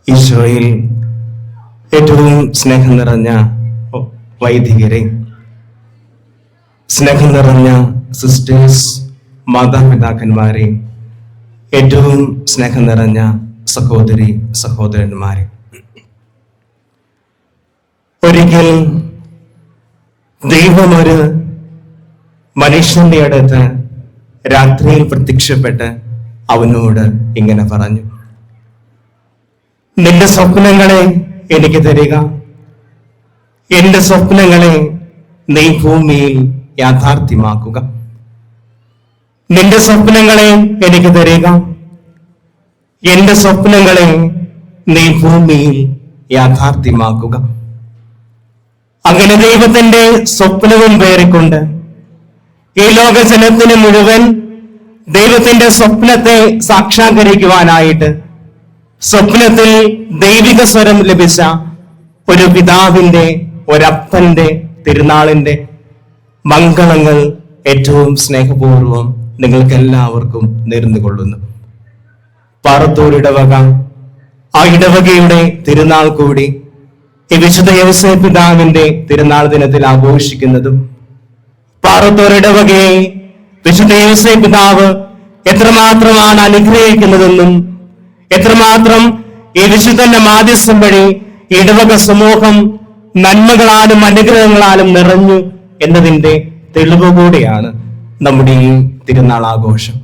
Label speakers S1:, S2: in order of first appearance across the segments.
S1: ഈശോയിൽ ഏറ്റവും സ്നേഹം നിറഞ്ഞ വൈദികരെ, സ്നേഹം നിറഞ്ഞ സിസ്റ്റേഴ്സ്, മാതാപിതാക്കന്മാരെ, ഏറ്റവും സ്നേഹം നിറഞ്ഞ സഹോദരി സഹോദരന്മാരെ, ഒരിക്കൽ ദൈവം ഒരു മനുഷ്യന്റെ അടുത്ത് രാത്രിയിൽ പ്രത്യക്ഷപ്പെട്ട് അവനോട് ഇങ്ങനെ പറഞ്ഞു: നിന്റെ സ്വപ്നങ്ങളെ എനിക്ക് തരിക, എന്റെ സ്വപ്നങ്ങളെ നീ ഭൂമിയിൽ യാഥാർത്ഥ്യമാക്കുക. നിന്റെ സ്വപ്നങ്ങളെ എനിക്ക് തരിക, എന്റെ സ്വപ്നങ്ങളെ നീ ഭൂമിയിൽ യാഥാർത്ഥ്യമാക്കുക. അങ്ങനെ ദൈവത്തിന്റെ സ്വപ്നവും പേറിക്കൊണ്ട് ഈ ലോകജനത്തിന് മുഴുവൻ ദൈവത്തിന്റെ സ്വപ്നത്തെ സാക്ഷാത്കരിക്കുവാനായിട്ട് സ്വപ്നത്തിൽ ദൈവിക സ്വരം ലഭിച്ച ഒരു പിതാവിന്റെ, ഒരപ്പന്റെ തിരുനാളിന്റെ മംഗളങ്ങൾ ഏറ്റവും സ്നേഹപൂർവം നിങ്ങൾക്ക് എല്ലാവർക്കും നേർന്നുകൊള്ളുന്നു. പാറത്തോർ ഇടവക, ആ ഇടവകയുടെ തിരുനാൾ കൂടി ഈ വിശുദ്ധ യൗസേപ്പ് പിതാവിന്റെ തിരുനാൾ ദിനത്തിൽ ആഘോഷിക്കുന്നതും, പാറത്തോർ ഇടവകയെ വിശുദ്ധ യൗസേപ്പ് പിതാവ് എത്രമാത്രമാണ് അനുഗ്രഹിക്കുന്നതെന്നും എത്രമാത്രം ഈ വിശുദ്ധന്റെ മാധ്യസ്ഥം വഴി ഇടവക സമൂഹം നന്മകളാലും അനുഗ്രഹങ്ങളാലും നിറഞ്ഞു എന്നതിന്റെ തെളിവ് കൂടിയാണ് നമ്മുടെ ഈ തിരുനാൾ ആഘോഷം.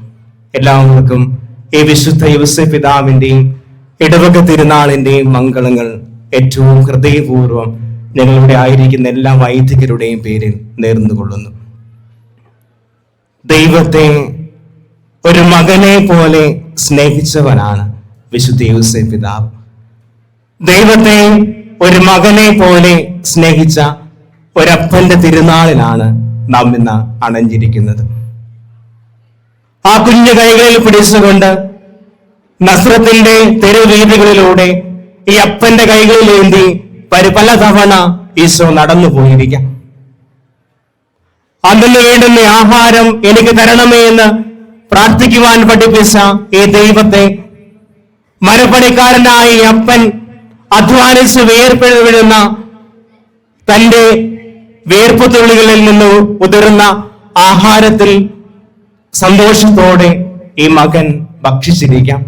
S1: എല്ലാവർക്കും ഈ വിശുദ്ധ യൗസേപ്പ് പിതാവിന്റെയും ഇടവക തിരുനാളിന്റെയും മംഗളങ്ങൾ ഏറ്റവും ഹൃദയപൂർവ്വം ഞങ്ങളിവിടെ ആയിരിക്കുന്ന എല്ലാ വൈദികരുടെയും പേരിൽ നേർന്നുകൊള്ളുന്നു. ദൈവത്തെ ഒരു മകനെ പോലെ സ്നേഹിച്ചവനാണ് വിശുദ്ധ യൗസേപ്പ് പിതാവ്. ദൈവത്തെ ഒരു മകനെ പോലെ സ്നേഹിച്ച ഒരപ്പന്റെ തിരുനാളിലാണ് നാം ഇന്ന് അണഞ്ഞിരിക്കുന്നത്. ആ കുഞ്ഞു കൈകളിൽ പിടിച്ചുകൊണ്ട് നസ്രത്തിന്റെ തെരുവീതികളിലൂടെ ഈ അപ്പന്റെ കൈകളിലേന്തി പല തവണ ഈശോ നടന്നു പോയിരിക്കാം. അതിന് വേണ്ടുന്ന ആഹാരം എനിക്ക് തരണമേ എന്ന് പ്രാർത്ഥിക്കുവാൻ പഠിപ്പിച്ച ഈ ദൈവത്തെ മരപ്പണിക്കാരനായ ഈ അപ്പൻ അധ്വാനിച്ച് വീഴുന്ന തന്റെ വേർപ്പുതുള്ളികളിൽ നിന്ന് ഉതിർന്ന ആഹാരത്തിൽ സന്തോഷത്തോടെ ഈ മകൻ ഭക്ഷിച്ചിരിക്കാം.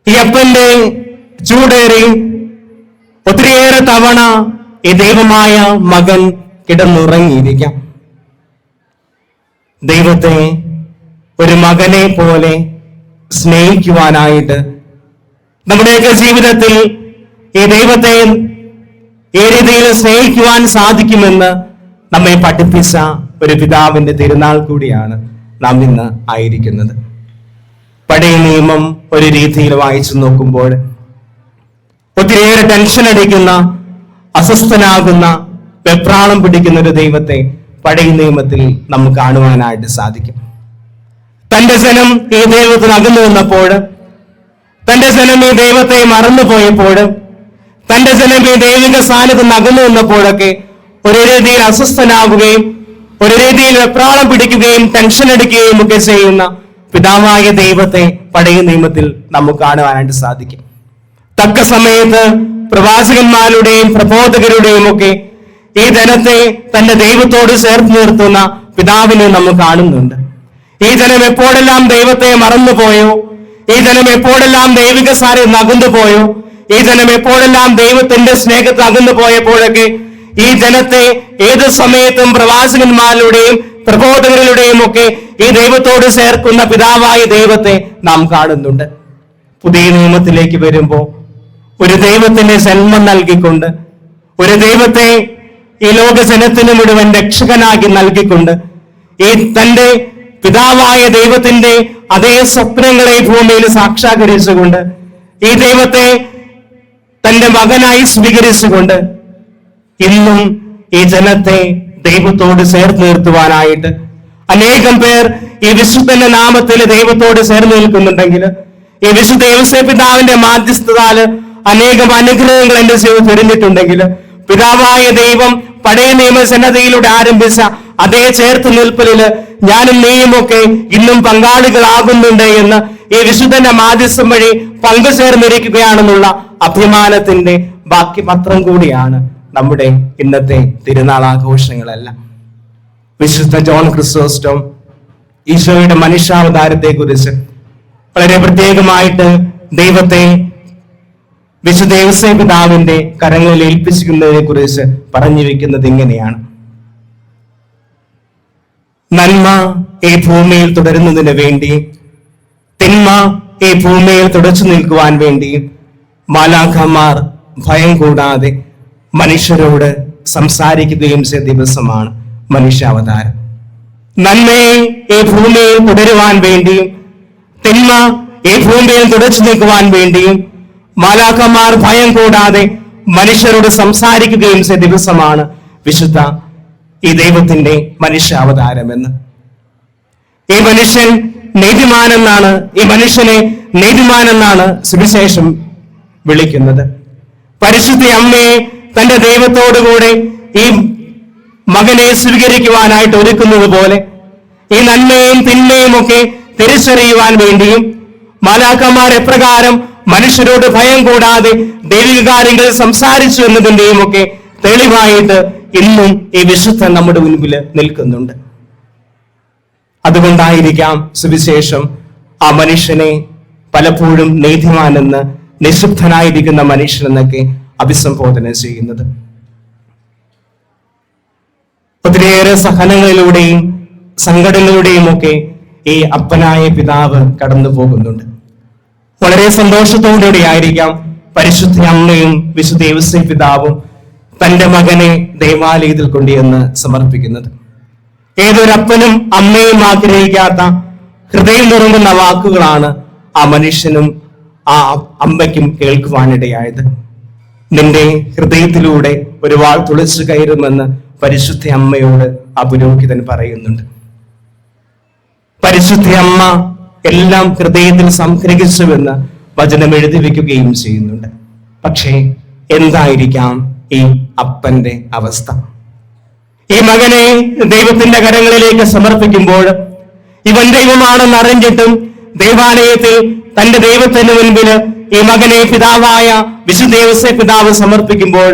S1: ഈ അപ്പന്റെ ചൂടേറി ഒത്തിരിയേറെ തവണ ഈ ദൈവമായ മകൻ കിടന്നുറങ്ങിയിരിക്കാം. ദൈവത്തെ ഒരു മകനെ പോലെ സ്നേഹിക്കുവാനായിട്ട് നമ്മുടെയൊക്കെ ജീവിതത്തിൽ ഈ ദൈവത്തെ ഈ രീതിയിൽ സ്നേഹിക്കുവാൻ സാധിക്കുമെന്ന് നമ്മെ പഠിപ്പിച്ച ഒരു പിതാവിന്റെ തിരുനാൾ കൂടിയാണ് നാം ഇന്ന് ആയിരിക്കുന്നത്. പഴയ നിയമം ഒരു രീതിയിൽ വായിച്ചു നോക്കുമ്പോൾ ഒത്തിരിയേറെ ടെൻഷൻ അടിക്കുന്ന, അസ്വസ്ഥനാകുന്ന, വെപ്രാളം പിടിക്കുന്ന ഒരു ദൈവത്തെ പഴയ നിയമത്തിൽ നമുക്ക് കാണുവാനായിട്ട് സാധിക്കും. തന്റെ ജനം ഈ ദൈവത്തിന് അകന്നു നിന്നപ്പോൾ, തന്റെ ജനം ഈ ദൈവത്തെ മറന്നുപോയപ്പോൾ, തന്റെ ജനം ഈ ദൈവിക സ്ഥാനത്ത് അകന്നു നിന്നപ്പോഴൊക്കെ ഒരു രീതിയിൽ അസ്വസ്ഥനാകുകയും ഒരു രീതിയിൽ വെപ്രാളം പിടിക്കുകയും ടെൻഷൻ അടിക്കുകയും ഒക്കെ ചെയ്യുന്ന പിതാവായ ദൈവത്തെ പഴയ നിയമത്തിൽ നമുക്ക് കാണുവാനായിട്ട് സാധിക്കും. തക്ക സമയത്ത് പ്രവാചകന്മാരുടെയും പ്രബോധകരുടെയും ഒക്കെ ഈ ജനത്തെ തന്റെ ദൈവത്തോട് ചേർത്ത് നിർത്തുന്ന പിതാവിനെ നമ്മൾ കാണുന്നുണ്ട്. ഈ ജനം എപ്പോഴെല്ലാം ദൈവത്തെ മറന്നുപോയോ, ഈ ജനം എപ്പോഴെല്ലാം ദൈവിക സാരം അകന്നുപോയോ, ഈ ജനം എപ്പോഴെല്ലാം ദൈവത്തിന്റെ സ്നേഹത്തിൽ അകന്നു പോയപ്പോഴൊക്കെ ഈ ജനത്തെ ഏത് സമയത്തും പ്രവാചകന്മാരുടെയും പ്രബോധകരുടെയും ഒക്കെ ഈ ദൈവത്തോട് ചേർക്കുന്ന പിതാവായ ദൈവത്തെ നാം കാണുന്നുണ്ട്. പുതിയ നിയമത്തിലേക്ക് വരുമ്പോൾ ഒരു ദൈവത്തിന്റെ ജന്മം നൽകിക്കൊണ്ട്, ഒരു ദൈവത്തെ ഈ ലോക ജനത്തിന് മുഴുവൻ രക്ഷകനാക്കി നൽകിക്കൊണ്ട്, ഈ തന്റെ പിതാവായ ദൈവത്തിന്റെ അതേ സ്വപ്നങ്ങളെ ഭൂമിയിൽ സാക്ഷാത്കരിച്ചുകൊണ്ട്, ഈ ദൈവത്തെ തന്റെ മകനായി സ്വീകരിച്ചുകൊണ്ട് ഇന്നും ഈ ജനത്തെ ദൈവത്തോട് ചേർത്ത് നിർത്തുവാനായിട്ട് അനേകം പേർ ഈ വിശുദ്ധന്റെ നാമത്തിൽ ദൈവത്തോട് ചേർന്ന് നിൽക്കുന്നുണ്ടെങ്കിൽ, ഈ വിശുദ്ധ യൗസേപ്പ് പിതാവിന്റെ മാധ്യസ്ഥതാല് അനേകം അനുഗ്രഹങ്ങൾ എന്റെ ജീവിതത്തിൽ ചൊരിഞ്ഞിട്ടുണ്ടെങ്കിൽ, പിതാവായ ദൈവം പഴയ നിയമസന്നദ്ധയിലൂടെ ആരംഭിച്ച അതേ ചേർത്ത് നിൽപ്പലില് ഞാനും നീയുമൊക്കെ ഇന്നും പങ്കാളികളാകുന്നുണ്ട് എന്ന് ഈ വിശുദ്ധന്റെ മാധ്യസ്ഥം വഴി പങ്കുചേർന്നിരിക്കുകയാണെന്നുള്ള അഭിമാനത്തിന്റെ ബാക്കി പത്രം കൂടിയാണ് നമ്മുടെ ഇന്നത്തെ തിരുനാൾ ആഘോഷങ്ങളെല്ലാം. വിശുദ്ധ ജോൺ ക്രിസോസ്റ്റം ഈശോയുടെ മനുഷ്യാവതാരത്തെ കുറിച്ച് വളരെ പ്രത്യേകമായിട്ട് ദൈവത്തെ വിശുദ്ധ ഔസേപ്പ് പിതാവിന്റെ കരങ്ങളിൽ ഏൽപ്പിച്ചിരിക്കുന്നതിനെ കുറിച്ച് പറഞ്ഞു വെക്കുന്നത് ഇങ്ങനെയാണ്: നന്മ ഈ ഭൂമിയിൽ തുടരുന്നതിന് വേണ്ടി, തിന്മ ഈ ഭൂമിയിൽ തുടച്ചു നിൽക്കുവാൻ വേണ്ടി മാലാഖമാർ ഭയം കൂടാതെ മനുഷ്യരോട് സംസാരിക്കുകയും ചെയ്ത ദിവസമാണ് മനുഷ്യാവതാരം. നന്മയെ ഈ ഭൂമിയിൽ തുടരുവാൻ വേണ്ടിയും തിന്മ ഈ ഭൂമിയിൽ തുടച്ചു നീക്കുവാൻ വേണ്ടിയും മാലാഖമാർ ഭയം കൂടാതെ മനുഷ്യരോട് സംസാരിക്കുകയും ചെയ്ത ദിവസമാണ് വിശുദ്ധ ഈ ദൈവത്തിന്റെ മനുഷ്യാവതാരമെന്ന്. ഈ മനുഷ്യൻ നീതിമാനെന്നാണ്, ഈ മനുഷ്യനെ നീതിമാനെന്നാണ് സുവിശേഷം വിളിക്കുന്നത്. പരിശുദ്ധ അമ്മയെ തന്റെ ദൈവത്തോടുകൂടെ ഈ മകനെ സ്വീകരിക്കുവാനായിട്ട് ഒരുക്കുന്നത് പോലെ ഈ നന്മയും തിന്മയും ഒക്കെ തിരിച്ചറിയുവാൻ വേണ്ടിയും മാലാഖമാർ എപ്രകാരം മനുഷ്യരോട് ഭയം കൂടാതെ ദൈവിക കാര്യങ്ങൾ സംസാരിച്ചു എന്നതിന്റെയും ഒക്കെ തെളിവായിട്ട് ഇന്നും ഈ വിശുദ്ധൻ നമ്മുടെ മുൻപിൽ നിൽക്കുന്നുണ്ട്. അതുകൊണ്ടായിരിക്കാം സുവിശേഷം ആ മനുഷ്യനെ പലപ്പോഴും നീതിമാനെന്ന്, നിശബ്ദനായിരിക്കുന്ന മനുഷ്യനെന്നൊക്കെ അഭിസംബോധന ചെയ്യുന്നത്. ഒത്തിരിയേറെ സഹനങ്ങളിലൂടെയും സങ്കടങ്ങളുടെയും ഒക്കെ ഈ അപ്പനായ പിതാവ് കടന്നു പോകുന്നുണ്ട്. വളരെ സന്തോഷത്തോടുകൂടി ആയിരിക്കാം പരിശുദ്ധ അമ്മയും വിശുദ്ധ ഔസേപ്പ് പിതാവും തന്റെ മകനെ ദേവാലയത്തിൽ കൊണ്ടുവന്ന് സമർപ്പിക്കുന്നത്. ഏതൊരപ്പനും അമ്മയും ആഗ്രഹിക്കാത്ത ഹൃദയം നുറുങ്ങുന്ന വാക്കുകളാണ് ആ മനുഷ്യനും ആ അമ്മയ്ക്കും കേൾക്കുവാനിടയായത്. നിന്റെ ഹൃദയത്തിലൂടെ ഒരു വാൾ തുളച്ചു കയറുമെന്ന് പരിശുദ്ധ അമ്മയോട് ആ പുരോഹിതൻ പറയുന്നുണ്ട്. പരിശുദ്ധ അമ്മ എല്ലാം ഹൃദയത്തിൽ സംഗ്രഹിച്ചുവെന്ന് വചനം എഴുതി വെക്കുകയും ചെയ്യുന്നുണ്ട്. പക്ഷേ എന്തായിരിക്കാം ഈ അപ്പന്റെ അവസ്ഥ? ഈ മകനെ ദൈവത്തിന്റെ കരങ്ങളിലേക്ക് സമർപ്പിക്കുമ്പോൾ ഇവൻ ദൈവമാണെന്ന് അറിഞ്ഞിട്ടും ദേവാലയത്തിൽ തന്റെ ദൈവത്തിന് മുൻപിൽ ഈ മകനെ പിതാവായ വിശുദ്ധ ഔസേപ്പ് പിതാവ് സമർപ്പിക്കുമ്പോൾ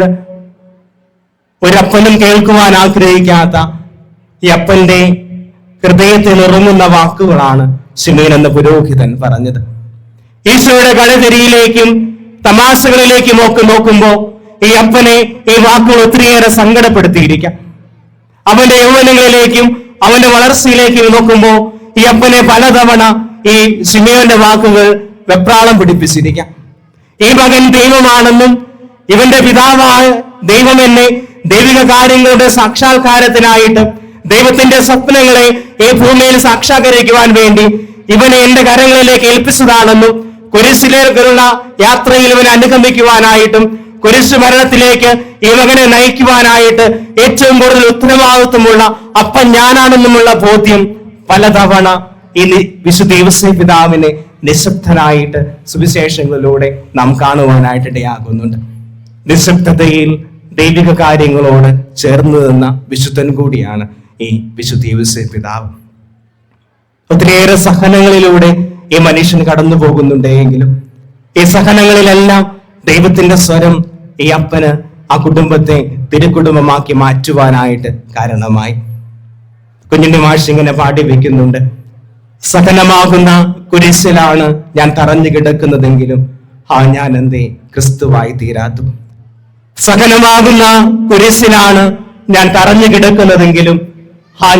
S1: ഒരപ്പനും കേൾക്കുവാൻ ആഗ്രഹിക്കാത്ത ഈ അപ്പന്റെ ഹൃദയത്തിൽ ഇറങ്ങുന്ന വാക്കുകളാണ് ശിമോൻ എന്ന പുരോഹിതൻ പറഞ്ഞത്. ഈശോയുടെ കളരിയിലേക്കും തമാശകളിലേക്കും ഒക്കെ നോക്കുമ്പോ ഈ അപ്പനെ ഈ വാക്കുകൾ ഒത്തിരിയേറെ സങ്കടപ്പെടുത്തിയിരിക്കാം. അവന്റെ യൗവനങ്ങളിലേക്കും അവന്റെ വളർച്ചയിലേക്കും നോക്കുമ്പോ ഈ അപ്പനെ പലതവണ ഈ ശിമയോന്റെ വാക്കുകൾ വെപ്രാളം പിടിപ്പിച്ചിരിക്കാം. ഈ മകൻ ദൈവമാണെന്നും ഇവന്റെ പിതാവായ ദൈവം എന്നെ ദൈവിക കാര്യങ്ങളുടെ സാക്ഷാത്കാരത്തിനായിട്ട് ദൈവത്തിന്റെ സ്വപ്നങ്ങളെ ഈ ഭൂമിയിൽ സാക്ഷാത്കരിക്കുവാൻ വേണ്ടി ഇവനെ എന്റെ കരങ്ങളിലേക്ക് ഏൽപ്പിച്ചതാണെന്നും കുരിശിലേക്കുള്ള യാത്രയിൽ ഇവനെ അനുഗമിക്കുവാനായിട്ടും കുരിശു മരണത്തിലേക്ക് ഈ മകനെ നയിക്കുവാനായിട്ട് ഏറ്റവും കൂടുതൽ ഉത്തരവാദിത്വമുള്ള അപ്പൻ ഞാനാണെന്നുമുള്ള ബോധ്യം പലതവണ ഈ വിശുദ്ധ ഔസേപ്പ് പിതാവിനെ നിശബ്ദനായിട്ട് സുവിശേഷങ്ങളിലൂടെ നാം കാണുവാനായിട്ട് ഇടയാകുന്നുണ്ട്. നിശബ്ദതയിൽ ദൈവിക കാര്യങ്ങളോട് ചേർന്ന് നിന്ന വിശുദ്ധൻ കൂടിയാണ് ഈ വിശുദ്ധ ഔസേപ്പ് പിതാവ്. ഒത്തിരിയേറെ സഹനങ്ങളിലൂടെ ഈ മനുഷ്യൻ കടന്നു പോകുന്നുണ്ടെങ്കിലും ഈ സഹനങ്ങളിലെല്ലാം ദൈവത്തിന്റെ സ്വരം ഈ അപ്പന് ആ കുടുംബത്തെ തിരുക്കുടുംബമാക്കി മാറ്റുവാനായിട്ട് കാരണമായി. കുഞ്ഞിന്റെ മാഷ് ഇങ്ങനെ പാടി വെക്കുന്നുണ്ട്: സഹനമാകുന്ന കുരിശിലാണ് ഞാൻ തറഞ്ഞു കിടക്കുന്നതെങ്കിലും ഞാൻ എന്തേ ക്രിസ്തുവായി തീരാത്തു. സഹനമാകുന്ന കുരിശിലാണ് ഞാൻ തറഞ്ഞു കിടക്കുന്നതെങ്കിലും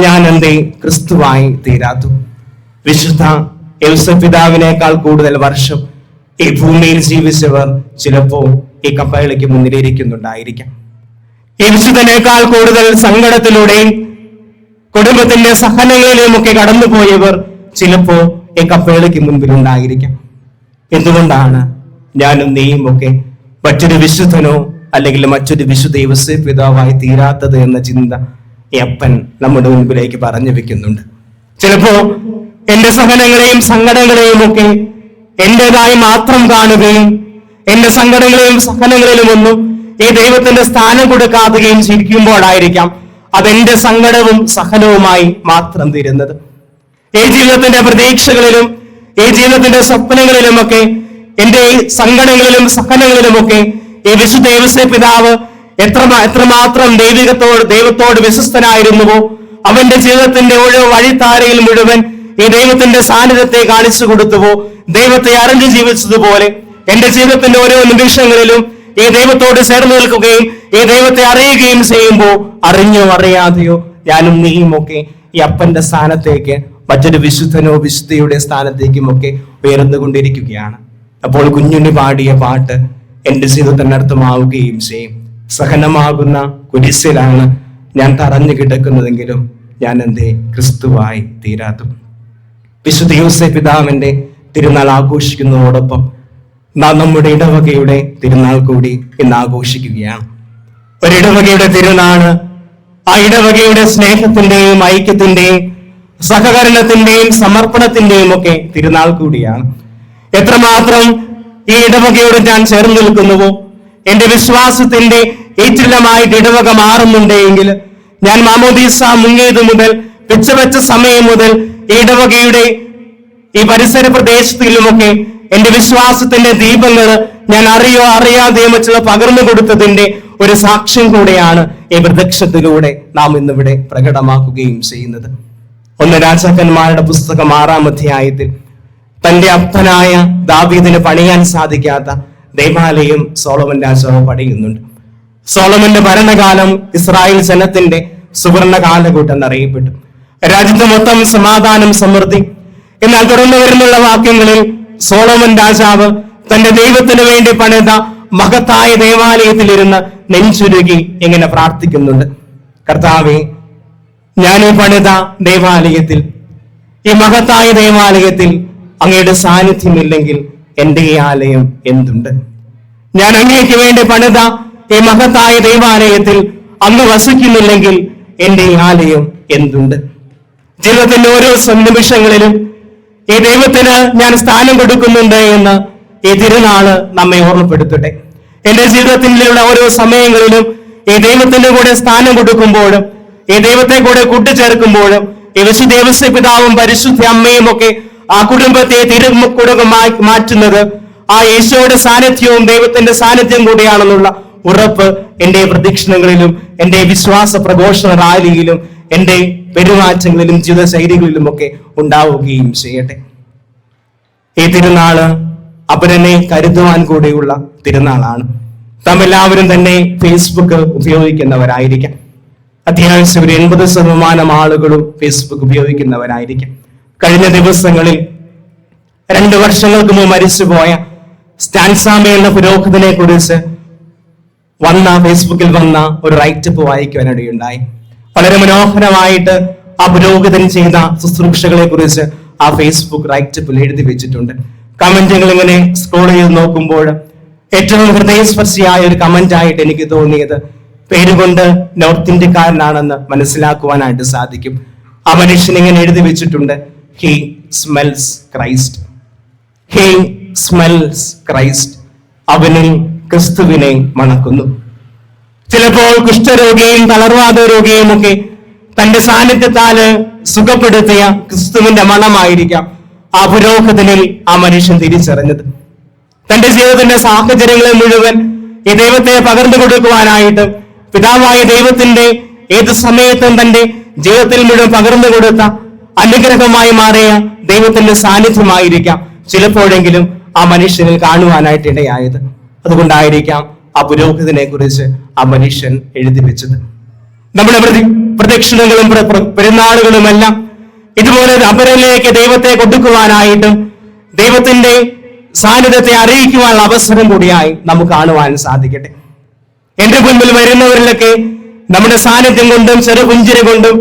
S1: ഞാൻ എന്തേ ക്രിസ്തുവായി തീരാത്തു. വിശുദ്ധ ഔസേപ്പ് പിതാവിനേക്കാൾ കൂടുതൽ വർഷം ഈ ഭൂമിയിൽ ജീവിച്ചവർ ചിലപ്പോ ഈ കപ്പേളയ്ക്ക് മുന്നിലിരിക്കുന്നുണ്ടായിരിക്കാം. ഈ വിശുദ്ധനേക്കാൾ കൂടുതൽ സങ്കടത്തിലൂടെയും കുടുംബത്തിന്റെ സഹനങ്ങളിലും ഒക്കെ കടന്നുപോയവർ ചിലപ്പോ ഈ കപ്പേളയ്ക്ക് മുൻപിലുണ്ടായിരിക്കാം. എന്തുകൊണ്ടാണ് ഞാനും നീയും ഒക്കെ മറ്റൊരു വിശുദ്ധനോ അല്ലെങ്കിൽ മറ്റൊരു വിശുദ്ധ ഔസേപ്പ് പിതാവായി തീരാത്തത് എന്ന ചിന്ത ഈ അപ്പൻ നമ്മുടെ മുൻപിലേക്ക് പറഞ്ഞു വെക്കുന്നുണ്ട്. ചിലപ്പോ എന്റെ സഹനങ്ങളെയും സങ്കടങ്ങളെയും ഒക്കെ എന്റേതായി മാത്രം കാണുകയും എന്റെ സങ്കടങ്ങളെയും സഹനങ്ങളിലും ഒന്നും ഈ ദൈവത്തിന്റെ സ്ഥാനം കൊടുക്കാതെയും ചിരിക്കുമ്പോഴായിരിക്കാം അതെന്റെ സങ്കടവും സഹനവുമായി മാത്രം തീരുന്നത്. ഈ ജീവിതത്തിന്റെ പ്രതീക്ഷകളിലും ഈ ജീവിതത്തിന്റെ സ്വപ്നങ്ങളിലുമൊക്കെ, എന്റെ ഈ സങ്കടങ്ങളിലും സഹനങ്ങളിലുമൊക്കെ ഈ വിശുദ്ധ ഔസേപ്പ് പിതാവ് എത്രമാത്രം ദൈവത്തോട് വിശ്വസ്തനായിരുന്നുവോ, അവന്റെ ജീവിതത്തിന്റെ ഓരോ വഴിത്താരയിൽ മുഴുവൻ ഈ ദൈവത്തിന്റെ സാന്നിധ്യത്തെ കാണിച്ചു കൊടുത്തുവോ, ദൈവത്തെ അറിഞ്ഞു ജീവിച്ചതുപോലെ എന്റെ ജീവിതത്തിന്റെ ഓരോ നിമിഷങ്ങളിലും ഈ ദൈവത്തോട് ചേർന്ന് നിൽക്കുകയും ഈ ദൈവത്തെ അറിയുകയും ചെയ്യുമ്പോൾ അറിഞ്ഞോ അറിയാതെയോ ഞാനും നീയും ഒക്കെ ഈ അപ്പന്റെ സ്ഥാനത്തേക്ക്, മറ്റൊരു വിശുദ്ധനോ വിശുദ്ധയുടെ സ്ഥാനത്തേക്കും ഒക്കെ ഉയർന്നുകൊണ്ടിരിക്കുകയാണ്. അപ്പോൾ കുഞ്ഞുണ്ണി പാടിയ പാട്ട് എന്റെ ജീവിതത്തിന് അർത്ഥമാവുകയും ചെയ്യും. സഹനമാകുന്ന കുരിശിലാണ് ഞാൻ തറഞ്ഞു കിടക്കുന്നതെങ്കിലും ഞാൻ എന്റെ ക്രിസ്തുവായി തീരാത്തു. വിശുദ്ധ ഔസേപ്പ് പിതാവിന്റെ തിരുനാൾ ആഘോഷിക്കുന്നതോടൊപ്പം നാം നമ്മുടെ ഇടവകയുടെ തിരുനാൾ കൂടി ഇന്ന് ആഘോഷിക്കുകയാണ്. ഒരിടവകയുടെ തിരുനാള് ആ ഇടവകയുടെ സ്നേഹത്തിന്റെയും ഐക്യത്തിന്റെയും സഹകരണത്തിന്റെയും സമർപ്പണത്തിന്റെയും ഒക്കെ തിരുനാൾ കൂടിയാണ്. എത്രമാത്രം ഈ ഇടവകയോട് ഞാൻ ചേർന്ന് നിൽക്കുന്നുവോ, എന്റെ വിശ്വാസത്തിന്റെ ഏറ്റില്ലമായിട്ട് ഇടവക മാറുന്നുണ്ടെങ്കിൽ, ഞാൻ മാമോദീസ മുങ്ങിയത് മുതൽ വെച്ച സമയം മുതൽ ഈ ഇടവകയുടെ ഈ പരിസര പ്രദേശത്തിലുമൊക്കെ എന്റെ വിശ്വാസത്തിന്റെ ദീപങ്ങൾ ഞാൻ അറിയോ അറിയാതെയോ മറ്റുള്ള പകർന്നു കൊടുത്തതിന്റെ ഒരു സാക്ഷ്യം കൂടെയാണ് ഈ പ്രത്യക്ഷത്തിലൂടെ നാം ഇന്നിവിടെ പ്രകടമാക്കുകയും ചെയ്യുന്നത്. 1 രാജാക്കന്മാരുടെ പുസ്തകം 6-ാം അധ്യായത്തിൽ തന്റെ അപ്പനായ ദാവീദിന് പണിയാൻ സാധിക്കാത്ത ദേവാലയം സോളമൻ രാജാവ് പണിയുന്നുണ്ട്. സോളമന്റെ ഭരണകാലം ഇസ്രായേൽ ജനത്തിന്റെ സുവർണ കാലഘട്ടം എന്നറിയപ്പെട്ടു. രാജ്യത്ത് മൊത്തം സമാധാനം, സമൃദ്ധി. എന്നാൽ തുടർന്നു വരുന്നുള്ള വാക്യങ്ങളിൽ സോളമൻ രാജാവ് തന്റെ ദൈവത്തിന് വേണ്ടി പണിത മഹത്തായ ദേവാലയത്തിലിരുന്ന് നെഞ്ചുരുകി ഇങ്ങനെ പ്രാർത്ഥിക്കുന്നുണ്ട്: കർത്താവേ, ഞാൻ ഈ പണിത ദേവാലയത്തിൽ, ഈ മഹത്തായ ദേവാലയത്തിൽ അങ്ങയുടെ സാന്നിധ്യമില്ലെങ്കിൽ എന്റെ ഈ ആലയം എന്തുണ്ട്? ഞാൻ അങ്ങേക്ക് വേണ്ടി പണിത ഈ മഹത്തായ ദേവാലയത്തിൽ അങ്ങ് വസിക്കുന്നില്ലെങ്കിൽ എന്റെ ഈ ആലയം എന്തുണ്ട്? ജീവിതത്തിന്റെ ഓരോ നിമിഷങ്ങളിലും ഈ ദൈവത്തിന് ഞാൻ സ്ഥാനം കൊടുക്കുന്നുണ്ട് എന്ന് ഈ തിരുനാള് നമ്മെ ഓർമ്മപ്പെടുത്തട്ടെ. എന്റെ ജീവിതത്തിലുള്ള ഓരോ സമയങ്ങളിലും ഈ ദൈവത്തിന്റെ കൂടെ സ്ഥാനം കൊടുക്കുമ്പോഴും ഈ ദൈവത്തെ കൂടെ കൂട്ടിച്ചേർക്കുമ്പോഴും ഈ വിശുദ്ധ ഔസേപ്പ് പിതാവും പരിശുദ്ധ അമ്മയും ഒക്കെ ആ കുടുംബത്തെ തിരുമുക്കുടകമായി മാറ്റുന്നത് ആ യേശുയുടെ സാന്നിധ്യവും ദൈവത്തിന്റെ സാന്നിധ്യം കൂടിയാണെന്നുള്ള ഉറപ്പ് എന്റെ പ്രദക്ഷിണങ്ങളിലും എന്റെ വിശ്വാസ പ്രഘോഷണ റാലിയിലും എന്റെ പെരുമാറ്റങ്ങളിലും ജീവിതശൈലികളിലും ഒക്കെ ഉണ്ടാവുകയും ചെയ്യട്ടെ. ഈ തിരുനാള് അപരനെ കരുതുവാൻ കൂടിയുള്ള തിരുനാളാണ്. നാം എല്ലാവരും തന്നെ ഫേസ്ബുക്ക് ഉപയോഗിക്കുന്നവരായിരിക്കാം. അത്യാവശ്യം ഒരു 80% ആളുകളും ഫേസ്ബുക്ക് ഉപയോഗിക്കുന്നവരായിരിക്കാം. കഴിഞ്ഞ ദിവസങ്ങളിൽ 2 വർഷങ്ങൾക്ക് മുമ്പ് മരിച്ചുപോയ സ്റ്റാൻസാമേ എന്ന പുരോഹിതനെ കുറിച്ച് ഫേസ്ബുക്കിൽ വന്ന ഒരു റൈറ്റപ്പ് വായിക്കുവാനിടയുണ്ടായി. വളരെ മനോഹരമായിട്ട് ആ പുരോഹിതൻ ചെയ്ത ശുശ്രൂഷകളെ കുറിച്ച് ആ ഫേസ്ബുക്ക് റൈറ്റപ്പിൽ എഴുതി വെച്ചിട്ടുണ്ട്. കമന്റുകൾ ഇങ്ങനെ സ്ക്രോൾ ചെയ്ത് നോക്കുമ്പോൾ ഏറ്റവും ഹൃദയസ്പർശിയായ ഒരു കമന്റ് ആയിട്ട് എനിക്ക് തോന്നിയത് പേരുകൊണ്ട് നോർത്ത് ഇന്ത്യക്കാരനാണെന്ന് മനസ്സിലാക്കുവാനായിട്ട് സാധിക്കും. ആ മനുഷ്യൻ ഇങ്ങനെ എഴുതി വെച്ചിട്ടുണ്ട്: he smells Christ, he smells Christ. അവനിൽ ക്രിസ്തുവിനെ മണക്കുന്നു. ചിലപ്പോൾ കുഷ്ഠരോഗിയും തളർവാദ രോഗിയും ഒക്കെ തന്റെ സാന്നിധ്യത്താല് സുഖപ്പെടുത്തിയ ക്രിസ്തുവിന്റെ മണമായിരിക്കാം ആ പുരോഹിതനിൽ ആ മനുഷ്യൻ തിരിച്ചറിഞ്ഞത്. തന്റെ ജീവിതത്തിന്റെ സാഹചര്യങ്ങളെ മുഴുവൻ ഈ ദൈവത്തെ പകർന്നു കൊടുക്കുവാനായിട്ട് പിതാവായ ദൈവത്തിന്റെ ഏത് സമയത്തും തന്റെ ജീവിതത്തിൽ മുഴുവൻ പകർന്നു കൊടുത്ത അനുഗ്രഹമായി മാറിയ ദൈവത്തിന്റെ സാന്നിധ്യമായിരിക്കാം ചിലപ്പോഴെങ്കിലും ആ മനുഷ്യനിൽ കാണുവാനായിട്ട് ഇടയായത്. അതുകൊണ്ടായിരിക്കാം ആ പുരോഹിതനെ കുറിച്ച് ആ മനുഷ്യൻ എഴുതി വെച്ചത്. നമ്മുടെ പ്രദക്ഷിണങ്ങളും പെരുന്നാളുകളുമെല്ലാം ഇതുപോലെ അപരനിലേക്ക് ദൈവത്തെ കൊടുക്കുവാനായിട്ടും ദൈവത്തിന്റെ സാന്നിധ്യത്തെ അറിയിക്കുവാനുള്ള അവസരം കൂടിയായി നമുക്ക് കാണുവാൻ സാധിക്കട്ടെ. എന്റെ മുൻപിൽ വരുന്നവരിലൊക്കെ നമ്മുടെ സാന്നിധ്യം കൊണ്ടും ചെറുപുഞ്ചിരി കൊണ്ടും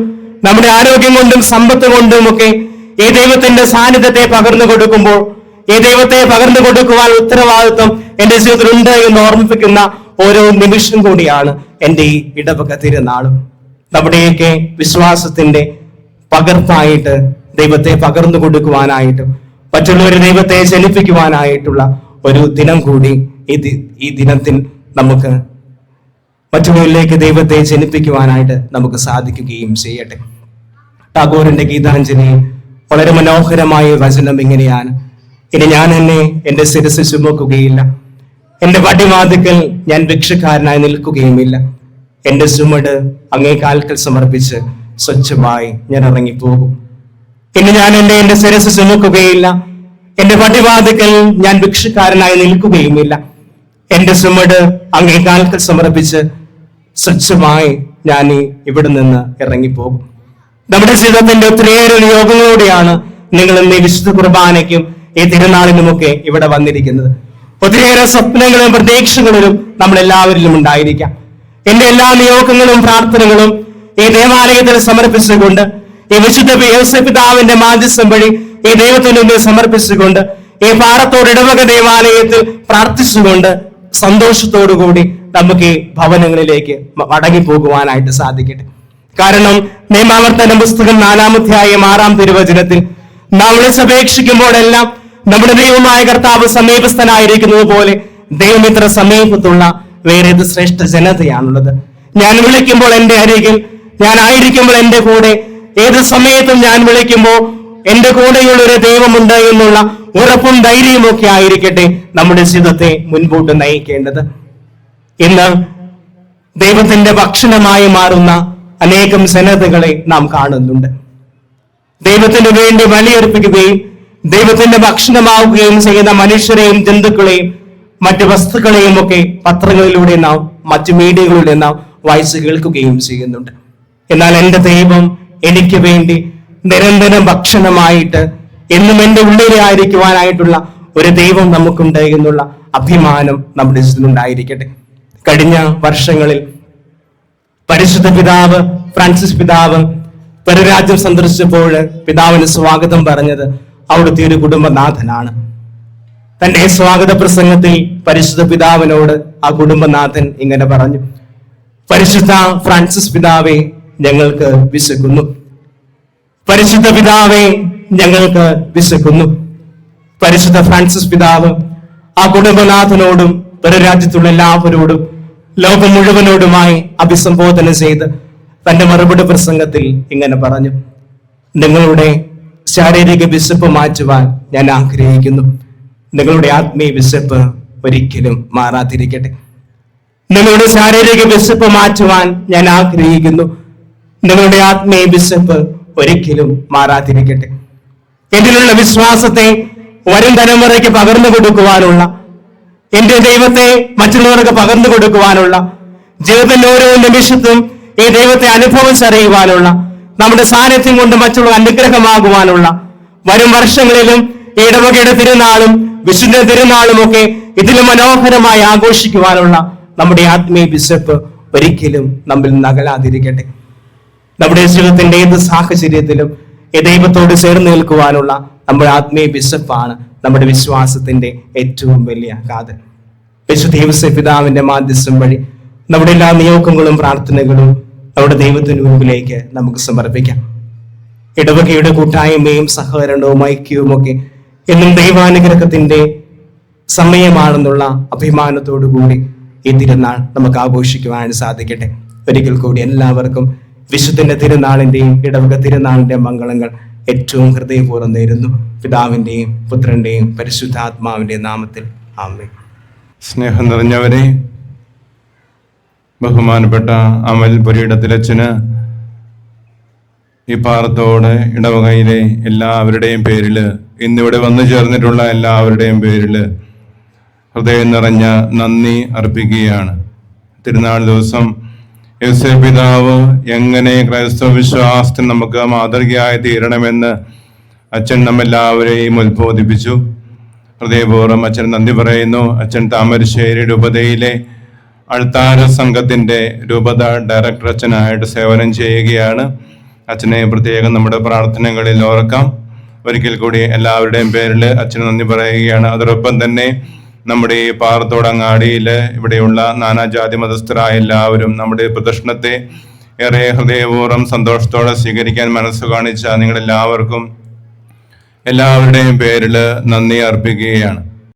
S1: നമ്മുടെ ആരോഗ്യം കൊണ്ടും സമ്പത്ത് കൊണ്ടും ഒക്കെ ഈ ദൈവത്തിന്റെ സാന്നിധ്യത്തെ പകർന്നു കൊടുക്കുമ്പോൾ ഈ ദൈവത്തെ പകർന്നു കൊടുക്കുവാൻ ഉത്തരവാദിത്വം എന്റെ ജീവിതത്തിൽ ഉണ്ട് എന്ന് ഓർമ്മിപ്പിക്കുന്ന ഓരോ നിമിഷം കൂടിയാണ് എന്റെ ഈ ഇടവക തിരുനാളും. നമ്മുടെയൊക്കെ വിശ്വാസത്തിന്റെ പകർത്തായിട്ട് ദൈവത്തെ പകർന്നു കൊടുക്കുവാനായിട്ടും മറ്റുള്ളവരെ ദൈവത്തെ ജനിപ്പിക്കുവാനായിട്ടുള്ള ഒരു ദിനം കൂടി ഈ ദിനത്തിൽ നമുക്ക് മറ്റുള്ളവരിലേക്ക് ദൈവത്തെ ജനിപ്പിക്കുവാനായിട്ട് നമുക്ക് സാധിക്കുകയും ചെയ്യട്ടെ. ടാഗോറിന്റെ ഗീതാഞ്ജലി വളരെ മനോഹരമായ വചനം ഇങ്ങനെയാണ്: ഇനി ഞാൻ എന്നെ എന്റെ ശിരസ് ചുമക്കുകയില്ല, എന്റെ പടിവാതിക്കൽ ഞാൻ ഭിക്ഷക്കാരനായി നിൽക്കുകയുമില്ല. എന്റെ ചുമട് അങ്ങേ കാൽക്കൽ സമർപ്പിച്ച് സ്വച്ഛമായി ഞാൻ ഇറങ്ങിപ്പോകും. ഇനി ഞാൻ എന്റെ ശിരസ് ചുമക്കുകയില്ല, എന്റെ പടിവാതിക്കൽ ഞാൻ ഭിക്ഷക്കാരനായി നിൽക്കുകയുമില്ല. എന്റെ ചുമട് അങ്ങേ കാൽക്കൽ സമർപ്പിച്ച് സ്വച്ഛമായി ഞാൻ ഇവിടെ നിന്ന് ഇറങ്ങിപ്പോകും. നമ്മുടെ ജീവിതത്തിന്റെ ഒത്തിരിയേറെ യോഗങ്ങളോടെയാണ് നിങ്ങൾ ഇന്ന് ഈ വിശുദ്ധ കുർബാനയ്ക്കും ഈ തിരുനാളിനുമൊക്കെ ഇവിടെ വന്നിരിക്കുന്നത്. ഒത്തിരിയേറെ സ്വപ്നങ്ങളും പ്രതീക്ഷകളിലും നമ്മളെല്ലാവരിലും ഉണ്ടായിരിക്കാം. എന്റെ എല്ലാ നിയോഗങ്ങളും പ്രാർത്ഥനകളും ഈ ദേവാലയത്തിൽ സമർപ്പിച്ചുകൊണ്ട്, ഈ വിശുദ്ധ യോസേപ്പിതാവിന്റെ മാധ്യസ്ഥം വഴി ഈ ദൈവത്തിന് മുന്നിൽ സമർപ്പിച്ചുകൊണ്ട്, ഈ പാറത്തോട് ഇടവക ദേവാലയത്തിൽ പ്രാർത്ഥിച്ചുകൊണ്ട് സന്തോഷത്തോടുകൂടി നമുക്ക് ഈ ഭവനങ്ങളിലേക്ക് മടങ്ങി പോകുവാനായിട്ട് സാധിക്കട്ടെ. കാരണം നിയമാവർത്തന പുസ്തകം 4-ാം അധ്യായം 6-ാം തിരുവചനത്തിൽ നാം വിളിച്ചപേക്ഷിക്കുമ്പോഴെല്ലാം നമ്മുടെ ദൈവമായ കർത്താവ് സമീപസ്ഥനായിരിക്കുന്നത് പോലെ ദൈവം ഇത്ര സമീപത്തുള്ള വേറെ ഏത് ശ്രേഷ്ഠ ജനതയാണുള്ളത്. ഞാൻ വിളിക്കുമ്പോൾ എന്റെ അരികിൽ, ഞാൻ ആയിരിക്കുമ്പോൾ എന്റെ കൂടെ, ഏത് സമയത്തും ഞാൻ വിളിക്കുമ്പോൾ എന്റെ കൂടെയുള്ള ഒരു ദൈവമുണ്ട് എന്നുള്ള ഉറപ്പും ധൈര്യവും ഒക്കെ ആയിരിക്കട്ടെ നമ്മുടെ ജീവിതത്തെ മുൻപോട്ട് നയിക്കേണ്ടത്. ഇന്ന് ദൈവത്തിന്റെ ഭക്ഷണമായി മാറുന്ന അനേകം ജനതകളെ നാം കാണുന്നുണ്ട്. ദൈവത്തിന് വേണ്ടി ബലിയർപ്പിക്കുകയും ദൈവത്തിന്റെ ഭക്ഷണമാവുകയും ചെയ്യുന്ന മനുഷ്യരെയും ജന്തുക്കളെയും മറ്റു വസ്തുക്കളെയും ഒക്കെ പത്രങ്ങളിലൂടെ നാം, മറ്റു മീഡിയകളിലൂടെ നാം വായിച്ചു കേൾക്കുകയും ചെയ്യുന്നുണ്ട്. എന്നാൽ എന്റെ ദൈവം എനിക്ക് വേണ്ടി നിരന്തരം ഭക്ഷണമായിട്ട് എന്നും എന്റെ ഉള്ളിലായിരിക്കുവാനായിട്ടുള്ള ഒരു ദൈവം നമുക്കുണ്ട് എന്നുള്ള അഭിമാനം നമ്മുടെ ജീവിതത്തിലുണ്ടായിരിക്കട്ടെ. കഴിഞ്ഞ വർഷങ്ങളിൽ പരിശുദ്ധ പിതാവ് ഫ്രാൻസിസ് പിതാവ് പരരാജ്യം സന്ദർശിച്ചപ്പോൾ പിതാവിന് സ്വാഗതം പറഞ്ഞത് അവിടുത്തെ ഒരു കുടുംബനാഥനാണ്. തന്റെ സ്വാഗത പ്രസംഗത്തിൽ പരിശുദ്ധ പിതാവിനോട് ആ കുടുംബനാഥൻ ഇങ്ങനെ പറഞ്ഞു: പരിശുദ്ധ ഫ്രാൻസിസ് പിതാവെ, ഞങ്ങൾക്ക് വിശക്കുന്നു. പരിശുദ്ധ പിതാവെ, ഞങ്ങൾക്ക് വിശക്കുന്നു. പരിശുദ്ധ ഫ്രാൻസിസ് പിതാവ് ആ കുടുംബനാഥനോടും പരരാജ്യത്തുള്ള എല്ലാവരോടും ലോകം മുഴുവനോടുമായി അഭിസംബോധന ചെയ്ത് തന്റെ മറുപടി പ്രസംഗത്തിൽ ഇങ്ങനെ പറഞ്ഞു: നിങ്ങളുടെ ശാരീരിക വിശപ്പ് മാറ്റുവാൻ ഞാൻ ആഗ്രഹിക്കുന്നു. നിങ്ങളുടെ ആത്മീയ വിശപ്പ് ഒരിക്കലും മാറാതിരിക്കട്ടെ. നിങ്ങളുടെ ശാരീരിക വിശപ്പ് മാറ്റുവാൻ ഞാൻ ആഗ്രഹിക്കുന്നു. നിങ്ങളുടെ ആത്മീയ വിശപ്പ് ഒരിക്കലും മാറാതിരിക്കട്ടെ. എന്നിലുള്ള വിശ്വാസത്തെ വരും തലമുറയ്ക്ക് പകർന്നു കൊടുക്കുവാനുള്ള, എന്റെ ദൈവത്തെ മറ്റുള്ളവർക്ക് പകർന്നു കൊടുക്കുവാനുള്ള, ജീവിതത്തിന്റെ ഓരോ നിമിഷത്തും ഈ ദൈവത്തെ അനുഭവിച്ചറിയുവാനുള്ള, നമ്മുടെ സാന്നിധ്യം കൊണ്ട് മറ്റുള്ള അനുഗ്രഹമാകുവാനുള്ള, വരും വർഷങ്ങളിലും ഇടവകയുടെ തിരുനാളും വിശുദ്ധ തിരുനാളും ഒക്കെ ഇതിലും മനോഹരമായി ആഘോഷിക്കുവാനുള്ള നമ്മുടെ ആത്മീയ വിശപ്പ് ഒരിക്കലും നമ്മിൽ നകലാതിരിക്കട്ടെ. നമ്മുടെ ജീവിതത്തിന്റെ ഏത് സാഹചര്യത്തിലും ഈ ദൈവത്തോട് ചേർന്ന് നിൽക്കുവാനുള്ള നമ്മുടെ ആത്മീയ വിശപ്പാണ് നമ്മുടെ വിശ്വാസത്തിന്റെ ഏറ്റവും വലിയ കാതൽ. വിശുദ്ധ യോസേപ്പ് പിതാവിന്റെ മാധ്യസ്ഥം വഴി നമ്മുടെ എല്ലാ നിയോഗങ്ങളും പ്രാർത്ഥനകളും നമ്മുടെ ദൈവത്തിന് മുൻപിലേക്ക് നമുക്ക് സമർപ്പിക്കാം. ഇടവകയുടെ കൂട്ടായ്മയും സഹകരണവും ഐക്യവും ഒക്കെ എന്നും ദൈവാനുഗ്രഹത്തിന്റെ സമയമാണെന്നുള്ള അഭിമാനത്തോടു കൂടി ഈ തിരുനാൾ നമുക്ക് ആഘോഷിക്കുവാൻ സാധിക്കട്ടെ. ഒരിക്കൽ കൂടി എല്ലാവർക്കും വിശുദ്ധന്റെ തിരുനാളിന്റെയും ഇടവക തിരുനാളിന്റെയും മംഗളങ്ങൾ ഏറ്റവും ഹൃദയപൂർവ്വം നേരുന്നു. പിതാവിന്റെയും പുത്രന്റെയും പരിശുദ്ധാത്മാവിന്റെയും നാമത്തിൽ ആമേൻ.
S2: സ്നേഹം നിറഞ്ഞവരെ, ബഹുമാനപ്പെട്ട അമൽ പുരയിടത്തിലച്ഛന് ഈ പാറത്തോട് ഇടവകയിലെ എല്ലാവരുടെയും പേരിൽ, ഇന്നിവിടെ വന്നു ചേർന്നിട്ടുള്ള എല്ലാവരുടെയും പേരിൽ ഹൃദയം നിറഞ്ഞ നന്ദി അർപ്പിക്കുകയാണ്. തിരുനാൾ ദിവസം യോസേപ്പ് പിതാവ് എങ്ങനെ ക്രൈസ്തവ വിശ്വാസത്തിന് നമുക്ക് മാതൃകയായി തീരണമെന്ന് അച്ഛൻ നമ്മെല്ലാവരെയും ഉത്ബോധിപ്പിച്ചു. ഹൃദയപൂർവ്വം അച്ഛൻ നന്ദി പറയുന്നു. അച്ഛൻ താമരശ്ശേരി രൂപതയിലെ അൾത്താര സംഘത്തിൻ്റെ രൂപത ഡയറക്ടർ അച്ഛനായിട്ട് സേവനം ചെയ്യുകയാണ്. അച്ഛനെ പ്രത്യേകം നമ്മുടെ പ്രാർത്ഥനകളിൽ ഓർക്കാം. ഒരിക്കൽ കൂടി എല്ലാവരുടെയും പേരിൽ അച്ഛന് നന്ദി പറയുകയാണ്. അതോടൊപ്പം തന്നെ നമ്മുടെ ഈ പാറത്തോടങ്ങാടിയിൽ ഇവിടെയുള്ള നാനാജാതി മതസ്ഥരായ എല്ലാവരും നമ്മുടെ പ്രദർശനത്തെ ഏറെ ഹൃദയപൂർവ്വം സന്തോഷത്തോടെ സ്വീകരിക്കാൻ മനസ്സ് കാണിച്ച നിങ്ങളെല്ലാവർക്കും എല്ലാവരുടെയും പേരിൽ നന്ദി അർപ്പിക്കുകയാണ്.